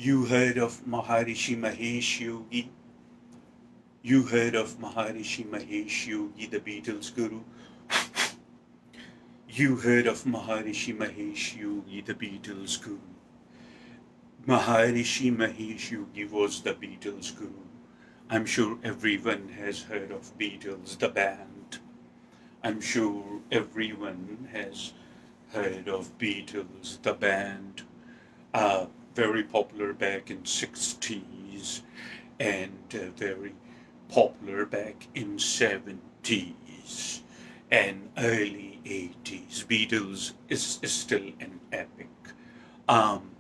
You heard of Maharishi Mahesh Yogi? You heard of Maharishi Mahesh Yogi, the Beatles guru? You heard of Maharishi Mahesh Yogi, the Beatles guru? Maharishi Mahesh Yogi was the Beatles guru. I'm sure everyone has heard of Beatles, the band. I'm sure everyone has heard of Beatles, the band. Very popular back in 60s and very popular back in 70s and early 80s. Beatles is still an epic. Um,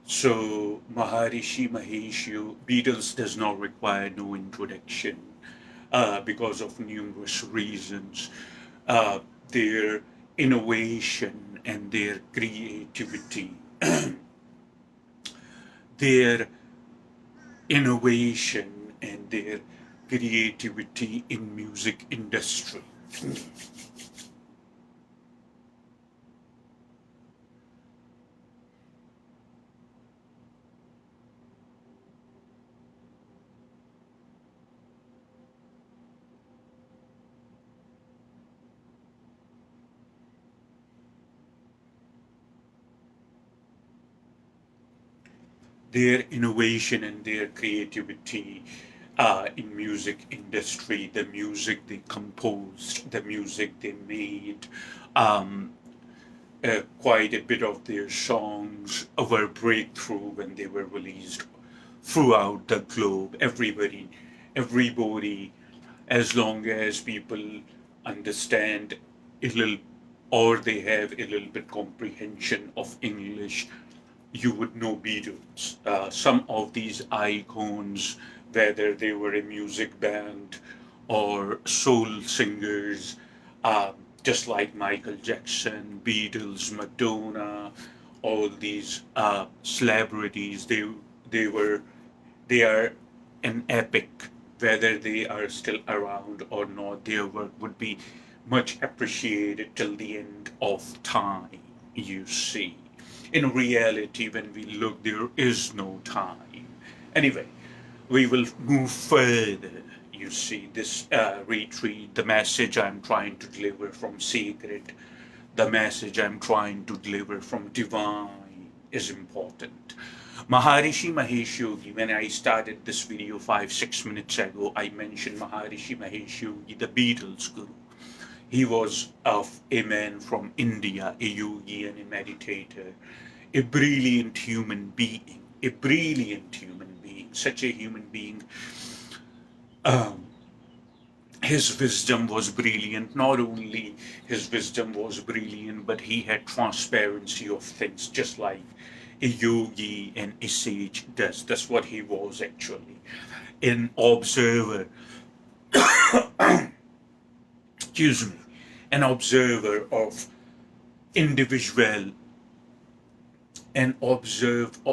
so Maharishi Mahesh, Beatles does not require no introduction because of numerous reasons. Uh, their innovation and their creativity, their innovation and their creativity in music industry. Their innovation and their creativity in music industry, the music they composed, the music they made, um, quite a bit of their songs were breakthrough when they were released throughout the globe. Everybody, as long as people understand a little or they have a little bit comprehension of English, you would know Beatles. Some of these icons, whether they were a music band or soul singers, uh, just like Michael Jackson, Beatles, Madonna, all these celebrities, they were they are an epic. Whether they are still around or not, their work would be much appreciated till the end of time, you see. In reality, when we look, there is no time. Anyway, we will move further. You see, this retreat, the message I'm trying to deliver from sacred, the message I'm trying to deliver from divine is important. Maharishi Mahesh Yogi, when I started this video 5, 6 minutes ago, I mentioned Maharishi Mahesh Yogi, the Beatles guru. He was of a man from India, a yogi and a meditator, a brilliant human being, such a human being. Um, his wisdom was brilliant. Not only his wisdom was brilliant, but he had transparency of things, just like a yogi and a sage does. That's what he was actually. An observer, excuse me, an observer of individual, an observer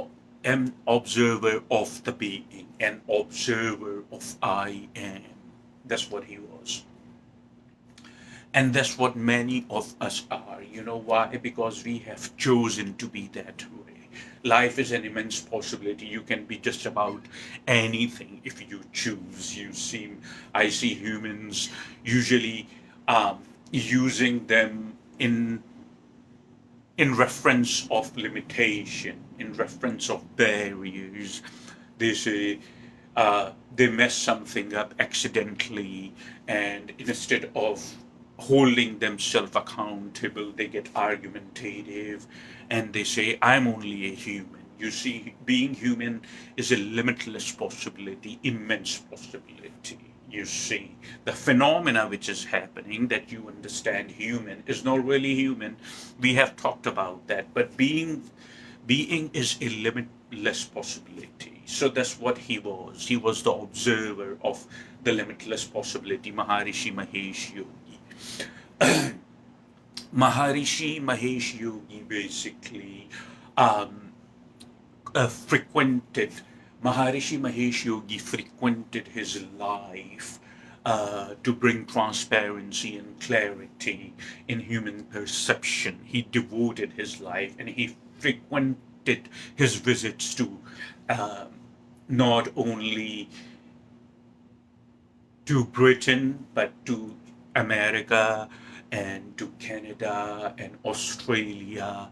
of the being, an observer of I am. That's what he was. And that's what many of us are. You know why? Because we have chosen to be that way. Life is an immense possibility. You can be just about anything if you choose. I see humans usually using them in reference of limitation, in reference of barriers. They say they mess something up accidentally, and instead of holding themselves accountable, they get argumentative and they say, I'm only a human. You see, being human is a limitless possibility, immense possibility. You see, the phenomena which is happening that you understand human is not really human. We have talked about that, but being is a limitless possibility. So that's what he was. He was the observer of the limitless possibility, Maharishi Mahesh Yogi. Maharishi Mahesh Yogi basically um, frequented, Maharishi Mahesh Yogi frequented his life to bring transparency and clarity in human perception. He devoted his life and he frequented restricted his visits to um, not only to Britain, but to America and to Canada and Australia,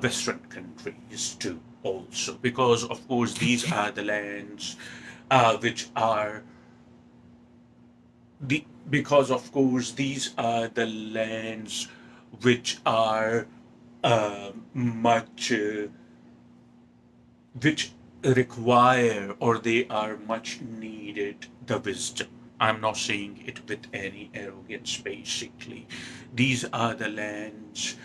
Western countries too, also. Because, of course, these are the lands which are because, of course, these are the lands which are much which require or they are much needed the wisdom. I'm not saying it with any arrogance, basically. These are the lands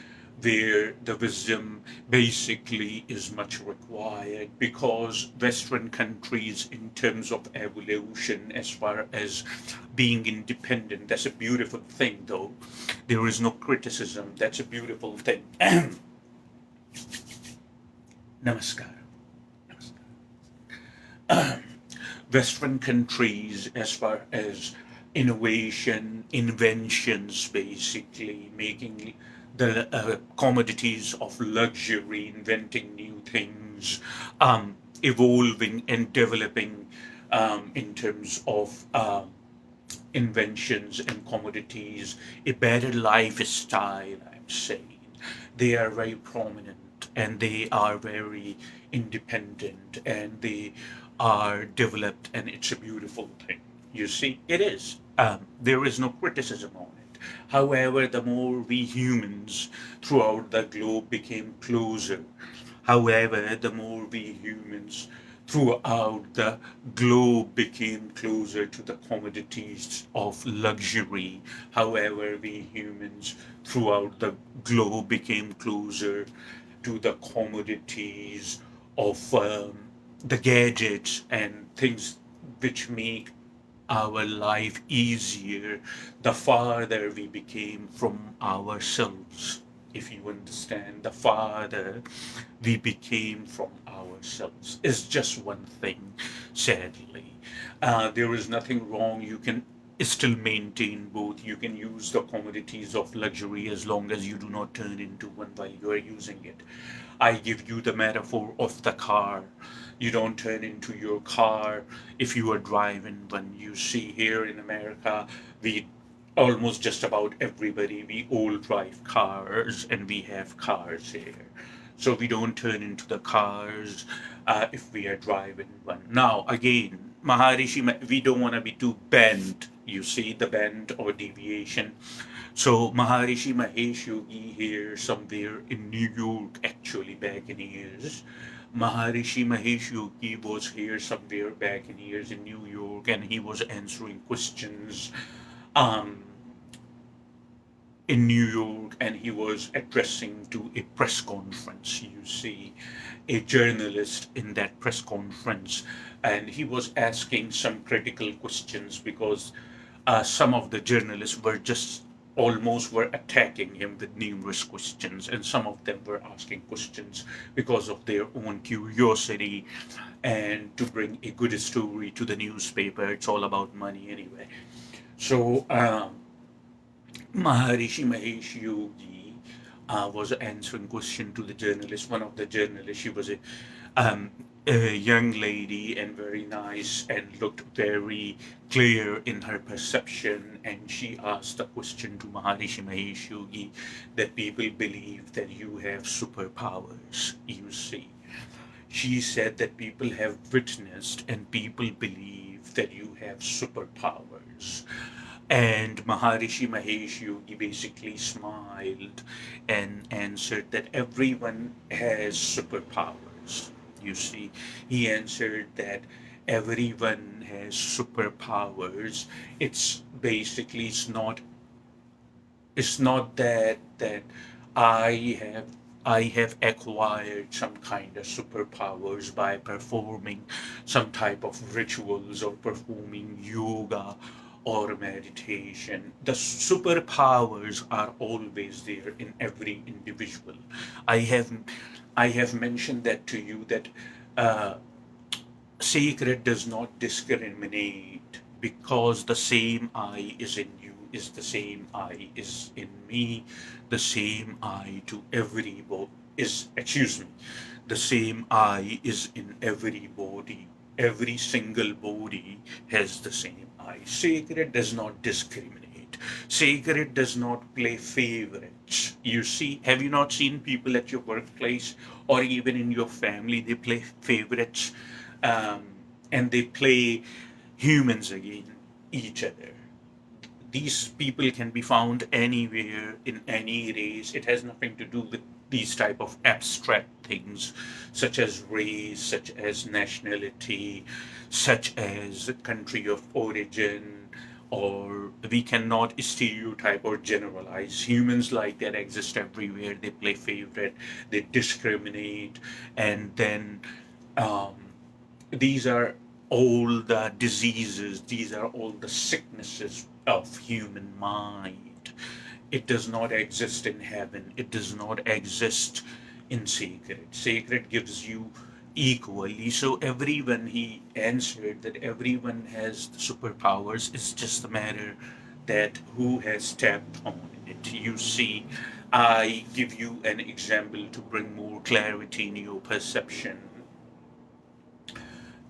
where the wisdom basically is much required because Western countries, in terms of evolution, as far as being independent, that's a beautiful thing, though. There is no criticism. That's a beautiful thing. Namaskar. Western countries, as far as innovation, inventions, basically making the commodities of luxury, inventing new things, evolving and developing in terms of inventions and commodities, a better lifestyle, I'm saying. They are very prominent and they are very independent and they are developed, and it's a beautiful thing. You see, it is. There is no criticism on it. However, the more we humans throughout the globe became closer, however, the more we humans throughout the globe became closer to the commodities of luxury. However, we humans throughout the globe became closer to the commodities of the gadgets and things which make our life easier, the farther we became from ourselves. If you understand, the farther we became from ourselves is just one thing, sadly. There is nothing wrong. You can still maintain both. You can use the commodities of luxury as long as you do not turn into one while you are using it. I give you the metaphor of the car. You don't turn into your car if you are driving. When you see here in America, we almost just about everybody, we all drive cars and we have cars here. So we don't turn into the cars if we are driving one. Now, again, Maharishi, we don't want to be too bent. You see the bend or deviation. So Maharishi Mahesh Yogi here somewhere in New York, actually back in years. Maharishi Mahesh Yogi was here somewhere back in years in New York, and he was answering questions um, in New York, and he was addressing to a press conference. You see, a journalist in that press conference, and he was asking some critical questions because some of the journalists were just almost were attacking him with numerous questions, and some of them were asking questions because of their own curiosity and to bring a good story to the newspaper. It's all about money anyway. So Maharishi Mahesh Yogi was answering question to the journalist. One of the journalists, she was um, a young lady and very nice and looked very clear in her perception. And she asked a question to Maharishi Mahesh Yogi that people believe that you have superpowers, you see. She said that people have witnessed and people believe that you have superpowers. And Maharishi Mahesh Yogi basically smiled and answered that everyone has superpowers. You see, he answered that everyone has superpowers. It's basically it's not that I have I have acquired some kind of superpowers by performing some type of rituals or performing yoga or meditation. The superpowers are always there in every individual. I have I have mentioned that to you that uh, sacred does not discriminate because the same I is in you is the same I is in me, the same I to everybody. is, excuse me, the same eye is in every body. Every single body has the same eye. Sacred does not discriminate. Sacred does not play favorites. You see, have you not seen people at your workplace or even in your family? They play favorites, um, and they play humans against each other. These people can be found anywhere in any race. It has nothing to do with these type of abstract things such as race, such as nationality, such as country of origin, or we cannot stereotype or generalize. Humans like that exist everywhere. They play favorite, they discriminate, and then um, these are all the diseases, these are all the sicknesses of human mind. It does not exist in heaven, it does not exist in sacred. Sacred gives you equally. So everyone, he answered that everyone has the superpowers. It's just a matter that who has tapped on it. You see, I give you an example to bring more clarity in your perception,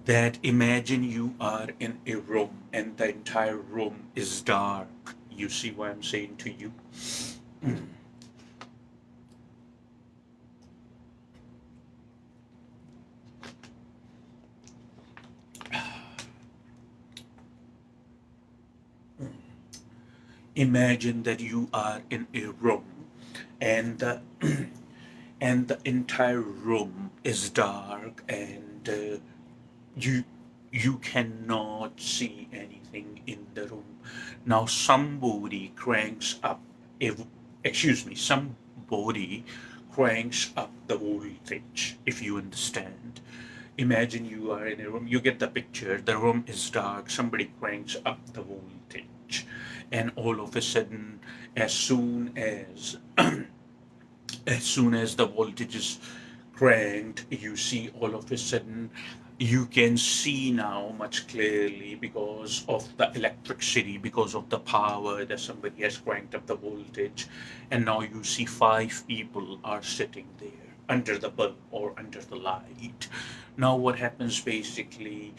that imagine you are in a room and the entire room is dark. You see what I'm saying to you? Imagine that you are in a room and the and the entire room is dark, and you you cannot see anything in the room. Now somebody cranks up a, excuse me, somebody cranks up the voltage, if you understand. Imagine you are in a room, you get the picture, the room is dark, somebody cranks up the voltage, and all of a sudden, as soon as as soon as the voltage is cranked, you see all of a sudden you can see now much clearly because of the electricity, because of the power that somebody has cranked up the voltage, and now you see five people are sitting there under the bulb or under the light. Now what happens basically,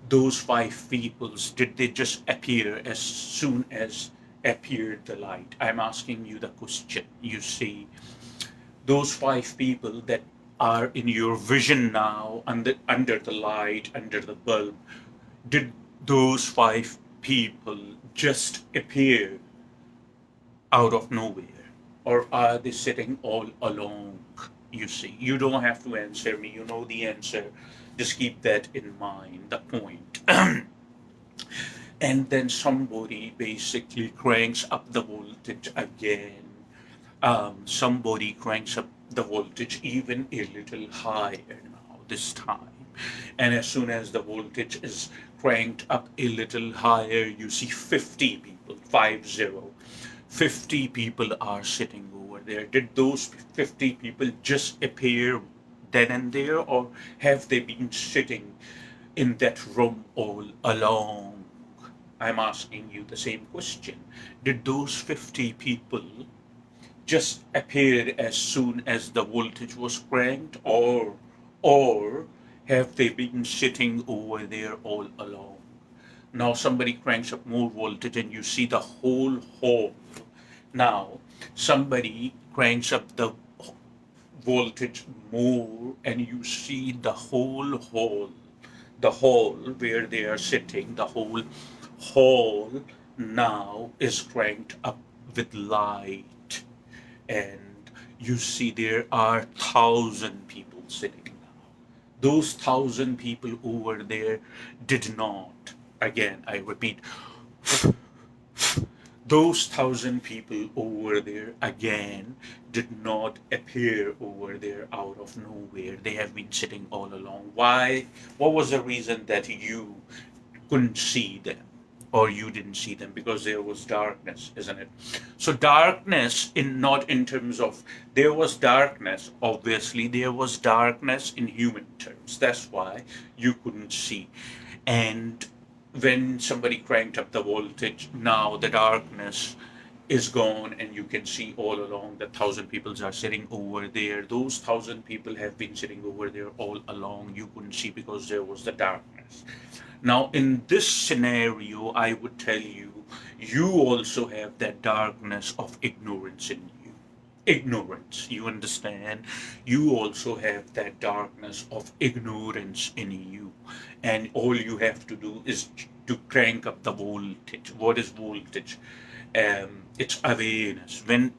those five peoples, did they just appear as soon as appeared the light? I'm asking you the question. You see, those five people that are in your vision now, under the light, under the bulb, did those five people just appear out of nowhere? Or are they sitting all along? You see, you don't have to answer me, you know the answer. Just keep that in mind, the point. And then somebody basically cranks up the voltage again. Somebody cranks up the voltage even a little higher now, this time. And as soon as the voltage is cranked up a little higher, you see 50 people, 50. 50 people are sitting over there. Did those 50 people just appear then and there, or have they been sitting in that room all along? I'm asking you the same question. Did those 50 people just appeared as soon as the voltage was cranked, or have they been sitting over there all along? Now somebody cranks up more voltage and you see the whole hall. Now somebody cranks up the voltage more and you see the whole hall, the hall where they are sitting, the whole hall now is cranked up with light, and you see there are 1,000 people sitting now. Those 1,000 people over there did not, again I repeat, those 1,000 people over there again did not appear over there out of nowhere. They have been sitting all along. Why? What was the reason that you couldn't see them, or you didn't see them? Because there was darkness, isn't it? So darkness, in not in terms of there was darkness, obviously there was darkness in human terms. That's why you couldn't see. And when somebody cranked up the voltage, now the darkness is gone, and you can see all along that 1,000 people are sitting over there. Those 1,000 people have been sitting over there all along. You couldn't see because there was the darkness. Now, in this scenario, I would tell you, you also have that darkness of ignorance in you. Ignorance, you understand? You also have that darkness of ignorance in you. And all you have to do is to crank up the voltage. What is voltage? It's awareness. When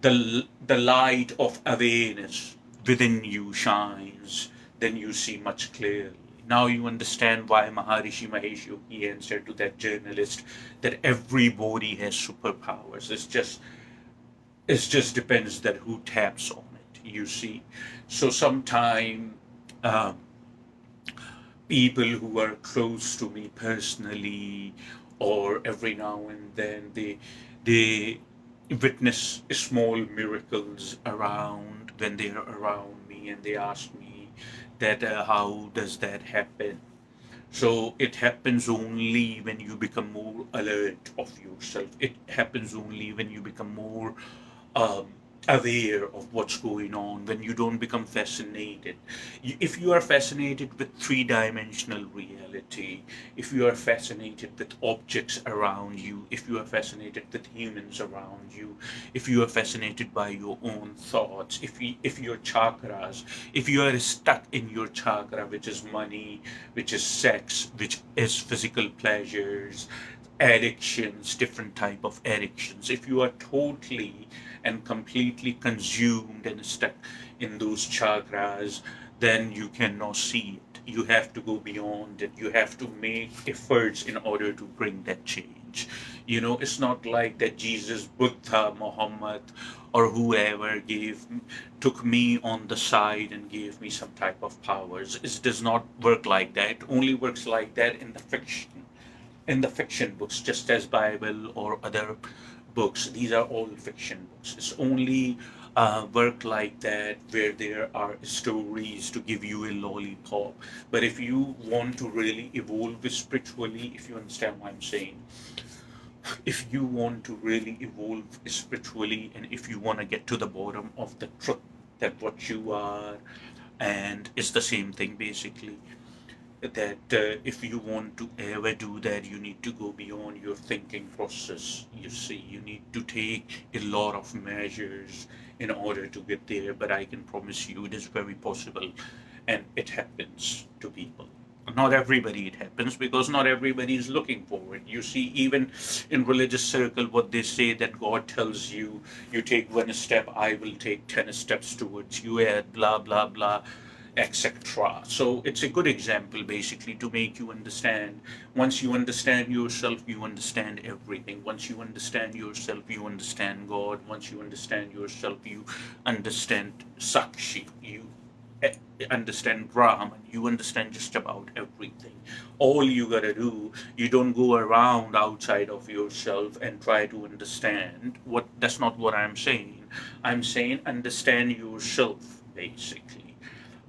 the light of awareness within you shines, then you see much clearly. Now you understand why Maharishi Mahesh Yogi answered to that journalist that everybody has superpowers. It just depends that who taps on it. You see, so sometime um, people who are close to me personally, or every now and then they witness small miracles around when they are around me, and they ask me that how does that happen. So it happens only when you become more alert of yourself. It happens only when you become more um, aware of what's going on, when you don't become fascinated. If you are fascinated with three-dimensional reality, if you are fascinated with objects around you, if you are fascinated with humans around you, if you are fascinated by your own thoughts, if your chakras, if you are stuck in your chakra, which is money, which is sex, which is physical pleasures, addictions, different type of addictions, if you are totally and completely consumed and stuck in those chakras, then you cannot see it. You have to go beyond it. You have to make efforts in order to bring that change. It's not like that Jesus, Buddha, Muhammad, or whoever took me on the side and gave me some type of powers. It does not work like that. It only works like that in the fiction books, just as Bible or other books. These are all fiction books. It's only work like that where there are stories to give you a lollipop. But if you want to really evolve spiritually, if you understand what I'm saying, if you want to really evolve spiritually, and if you want to get to the bottom of the truth that what you are, and it's the same thing basically, that if you want to ever do that, you need to go beyond your thinking process. You see, you need to take a lot of measures in order to get there, but I can promise you it is very possible, and it happens to people. Not everybody it happens, because not everybody is looking for it. You see, even in religious circle, what they say, that God tells you, you take one step, I will take 10 steps towards you, and blah blah blah, etc. So it's a good example basically to make you understand. Once you understand yourself, you understand everything. Once you understand yourself, you understand God. Once you understand yourself, you understand Sakshi. You eh, understand Brahman. You understand just about everything. All you gotta do, you don't go around outside of yourself and try to understand what. That's not what I'm saying. I'm saying understand yourself basically,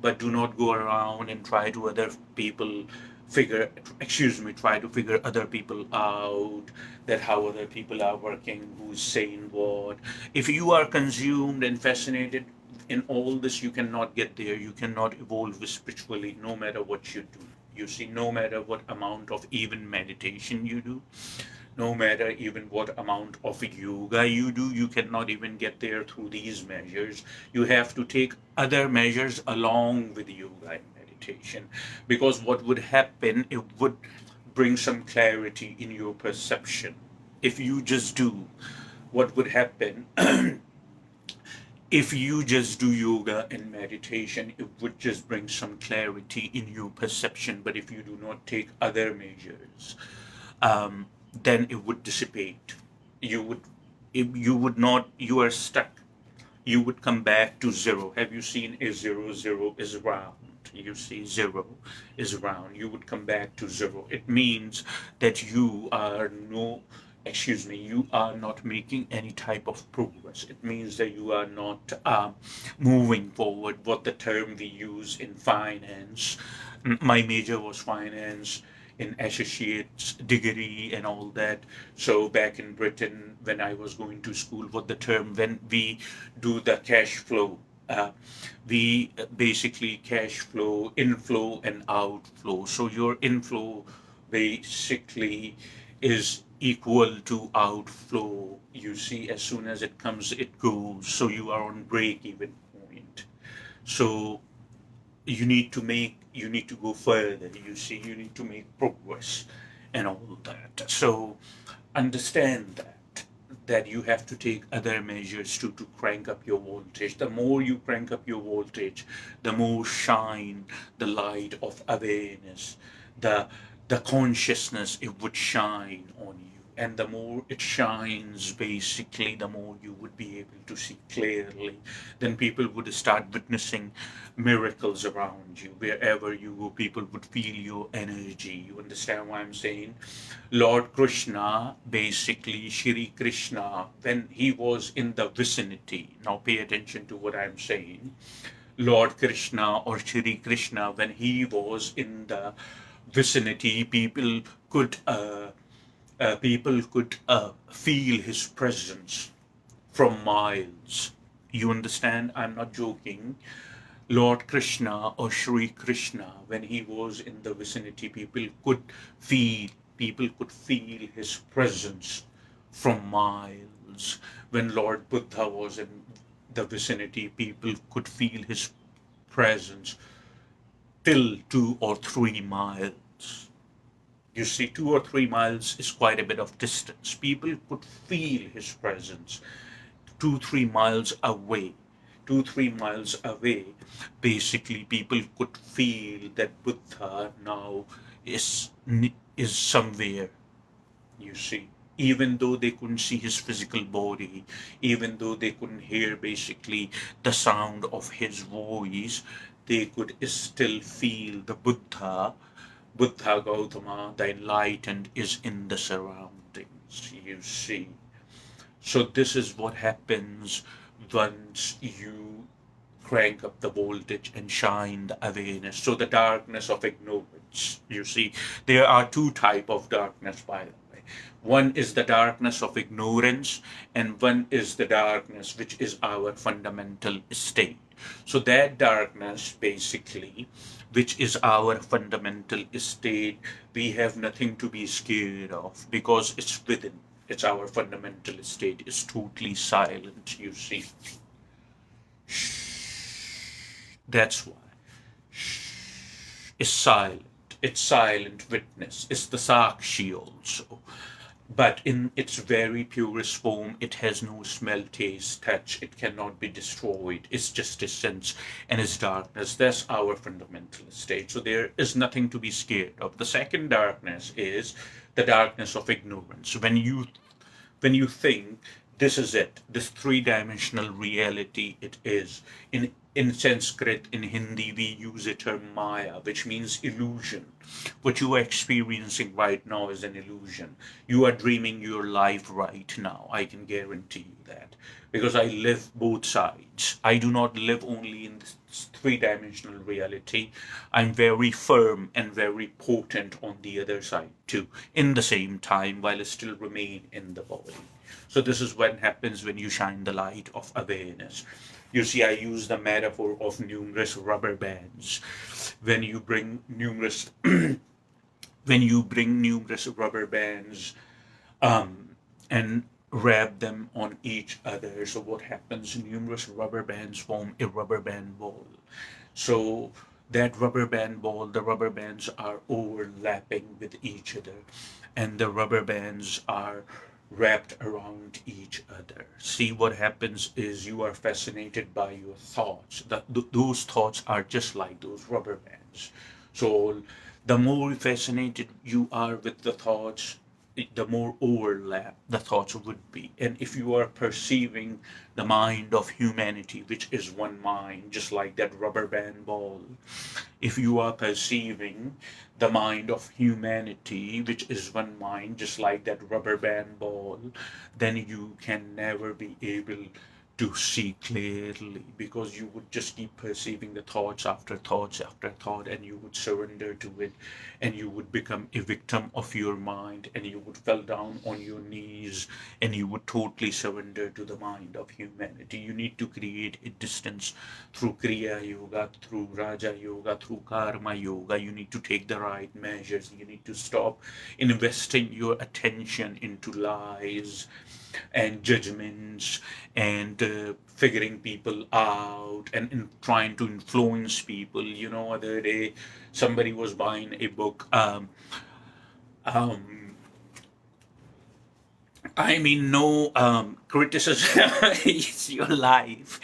but do not go around and try to other people figure excuse me try to figure other people out, that how other people are working, who's saying what. If you are consumed and fascinated in all this, you cannot get there. You cannot evolve spiritually, no matter what you do. You see, no matter what amount of even meditation you do, no matter even what amount of yoga you do, you cannot even get there through these measures. You have to take other measures along with yoga and meditation, because what would happen, it would bring some clarity in your perception. If you just do what would happen, if you just do yoga and meditation, it would just bring some clarity in your perception. But if you do not take other measures, um, then it would dissipate. You would, if you would not, you are stuck. You would come back to zero. Have you seen a zero? Zero is round. You see, zero is round. You would come back to zero. It means that you are not making any type of progress. It means that you are not moving forward. What the term we use in finance, my major was finance. in associate's degree and all that. So back in Britain, when I was going to school, what the term, when we do the cash flow, uh, we basically cash flow, inflow and outflow. So your inflow basically is equal to outflow. You see, as soon as it comes, it goes. So you are on break even point. So you need to go further. You see, you need to make progress and all that. So understand that you have to take other measures to crank up your voltage. The more you crank up your voltage, the more shine the light of awareness, the the consciousness, it would shine on you. And the more it shines, basically, the more you would be able to see clearly. Then people would start witnessing miracles around you. Wherever you go, people would feel your energy. You understand what I'm saying? Lord Krishna, basically Shri Krishna, when he was in the vicinity, now pay attention to what I'm saying. Lord Krishna or Shri Krishna, when he was in the vicinity, people could feel his presence from miles. You understand? I'm not joking. Lord Krishna or Shri Krishna, when he was in the vicinity, feel people could feel his presence from miles. When Lord Buddha was in the vicinity, people could feel his presence till 2 or 3 miles. You see, 2 or 3 miles is quite a bit of distance. People could feel his presence 2 3 miles away. 2 3 miles away, basically, people could feel that Buddha now is is somewhere. You see, even though they couldn't see his physical body, even though they couldn't hear basically the sound of his voice, they could still feel the Buddha Gautama, the enlightened, is in the surroundings, you see. So this is what happens once you crank up the voltage and shine the awareness. So the darkness of ignorance, you see, there are two type of darkness, by the way. One is the darkness of ignorance, and one is the darkness which is our fundamental state. So that darkness, basically, which is our fundamental state, we have nothing to be scared of because it's within. It's our fundamental state. It's totally silent, you see. That's why. It's silent. It's silent witness. It's the Sakshi also. But in its very purest form, it has no smell, taste, touch. It cannot be destroyed. It's just essence and its darkness. That's our fundamental state. So there is nothing to be scared of. The second darkness is the darkness of ignorance. When you think this is it, this three-dimensional reality, it is. In Sanskrit, in Hindi, we use the term Maya, which means illusion. What you are experiencing right now is an illusion. You are dreaming your life right now. I can guarantee you that. Because I live both sides. I do not live only in this three-dimensional reality. I'm very firm and very potent on the other side too, in the same time, while I still remain in the body. So this is what happens when you shine the light of awareness. You see, I use the metaphor of numerous rubber bands. When you bring numerous rubber bands and wrap them on each other, so what happens? Numerous rubber bands form a rubber band ball. So that rubber band ball, the rubber bands are overlapping with each other, and the rubber bands are wrapped around each other. See, what happens is you are fascinated by your thoughts. Those thoughts are just like those rubber bands. So the more fascinated you are with the thoughts, the more overlap the thoughts would be. And if you are perceiving the mind of humanity, which is one mind, just like that rubber band ball, if you are perceiving the mind of humanity, which is one mind, just like that rubber band ball, then you can never be able to see clearly, because you would just keep perceiving the thoughts after thoughts after thought, and you would surrender to it, and you would become a victim of your mind, and you would fall down on your knees, and you would totally surrender to the mind of humanity. You need to create a distance through Kriya Yoga, through Raja Yoga, through Karma Yoga. You need to take the right measures. You need to stop investing your attention into lies and judgments, and figuring people out, and trying to influence people. Other day somebody was buying a book. Um, I mean, no criticism. It's your life.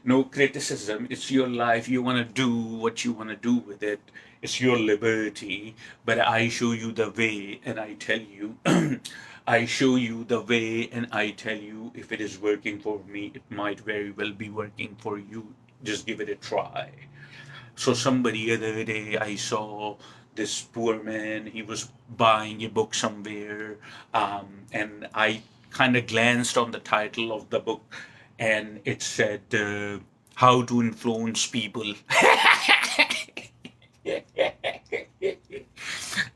No criticism. It's your life. You want to do what you want to do with it. It's your liberty. But I show you the way, and I tell you, I show you the way, and I tell you, if it is working for me, it might very well be working for you. Just give it a try. So somebody other day I saw this poor man. He was buying a book somewhere, and I kind of glanced on the title of the book, and it said, "How to Influence People."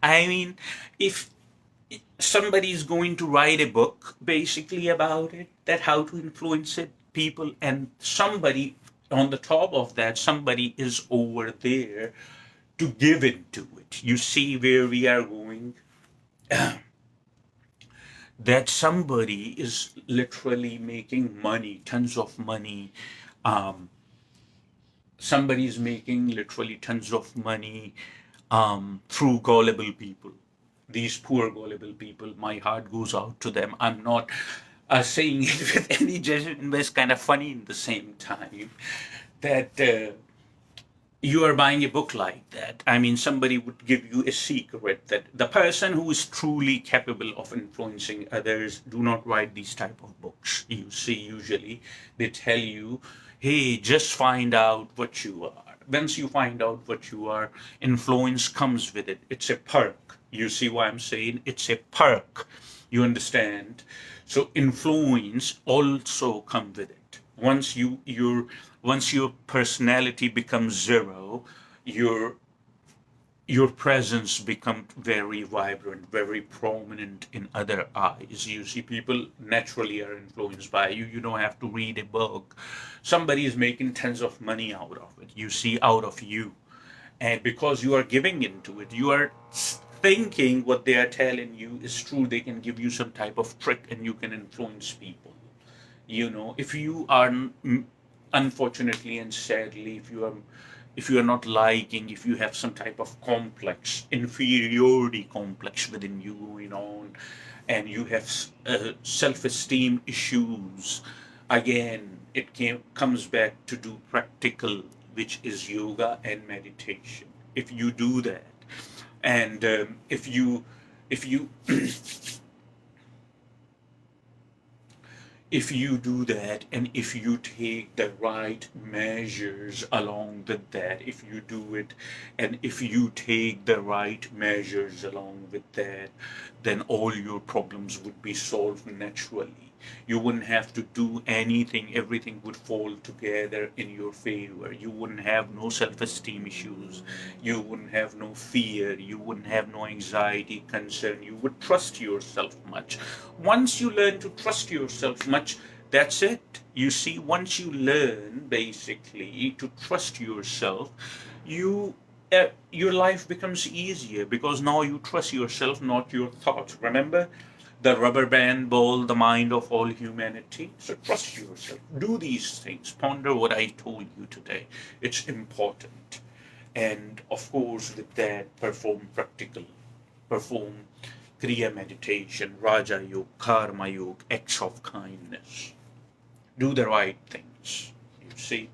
I mean, if somebody is going to write a book basically about it, that how to influence it people, and somebody on the top of that, somebody is over there to give into it. You see where we are going? That somebody is literally making money, tons of money. um, Somebody is making literally tons of money through gullible people. These poor gullible people, my heart goes out to them. I'm not saying it with any judgment, but it's kind of funny in the same time that you are buying a book like that. I mean, somebody would give you a secret that the person who is truly capable of influencing others do not write these type of books. You see, usually they tell you, hey, just find out what you are. Once you find out what you are, influence comes with it. It's a perk. You see what I'm saying? It's a perk. You understand? So influence also come with it. Once your personality becomes zero, your your presence becomes very vibrant, very prominent in other eyes. You see, people naturally are influenced by you. You don't have to read a book. Somebody is making tons of money out of it. You see, out of you. And because you are giving into it, you are thinking what they are telling you is true. They can give you some type of trick, and you can influence people. If you are unfortunately and sadly, if you are not liking, if you have some type of complex, inferiority complex within you going on, and you have self-esteem issues, again comes back to do practical, which is yoga and meditation. If you do that, and if you if you do that, and if you take the right measures along with that, if you do it, and if you take the right measures along with that, then all your problems would be solved naturally. You wouldn't have to do anything. Everything would fall together in your favor. You wouldn't have no self-esteem issues. You wouldn't have no fear. You wouldn't have no anxiety, concern. You would trust yourself much. Once you learn to trust yourself much, that's it. You see, once you learn basically to trust yourself, you your life becomes easier, because now you trust yourself, not your thoughts. Remember the rubber band ball, the mind of all humanity? So trust yourself. Do these things. Ponder what I told you today. It's important. And of course, with that, perform practical. Perform Kriya meditation, Raja Yoga, Karma Yoga, acts of kindness. Do the right things. You see?